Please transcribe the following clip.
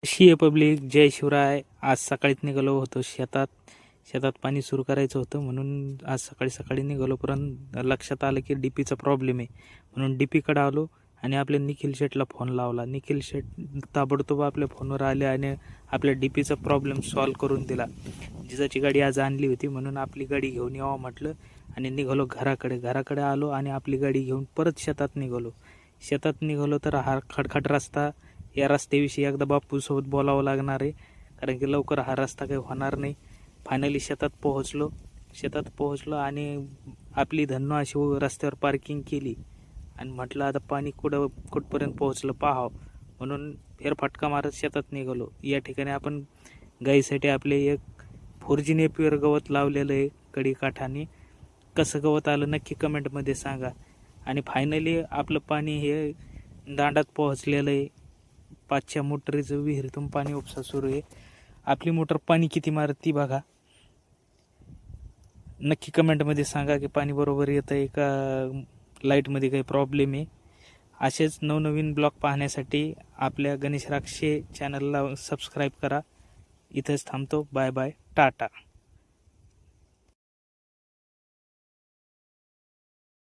कशी आहे पब्लिक, जय शिवराय. आज सकाळीच निघालो होतो शेतात पाणी सुरू करायचं होतं म्हणून आज सकाळी सकाळी निघालो. परंतु लक्षात आलं की डीपीचा प्रॉब्लेम आहे म्हणून डीपीकडे आलो आणि आपल्या निखिल शेटला फोन लावला. निखिल शेट ताबडतोब आपल्या फोनवर आले आणि आपल्या डीपीचा प्रॉब्लेम सॉल्व्ह करून दिला. जिजाची गाडी आज आणली होती म्हणून आपली गाडी घेऊन यावं म्हटलं आणि निघालो घराकडे आलो आणि आपली गाडी घेऊन परत शेतात निघालो तर हा खडखड रस्ता, या रस्त्याविषयी एकदा बापूसोबत बोलावं लागणार आहे कारण की लवकर हा रस्ता काही होणार नाही. फायनली शेतात पोहोचलो आणि आपली धन्नो अशी रस्त्यावर पार्किंग केली आणि म्हटलं आता पाणी कुठपर्यंत पोहोचलं पाहावं म्हणून फेरफटका मारत शेतात निघालो. या ठिकाणी आपण गाईसाठी आपले एक 4G नेपियर गवत लावलेलं आहे कडेकाठाने. कसं गवत आलं नक्की कमेंटमध्ये सांगा. आणि फायनली आपलं पाणी हे दांडात पोहोचलेलं आहे. 5च्या मोटरीचं विहिरीतून पाणी उपसा सुरू आहे. आपली मोटर पाणी किती मारती बघा. नक्की कमेंटमध्ये सांगा की पाणी बरोबर येत आहे का लाईटमध्ये काही प्रॉब्लेम आहे. असेच नवनवीन ब्लॉग पाहण्यासाठी आपल्या गणेश राक्षे चॅनलला सबस्क्राईब करा. इथंच थांबतो. Bye bye, Tata.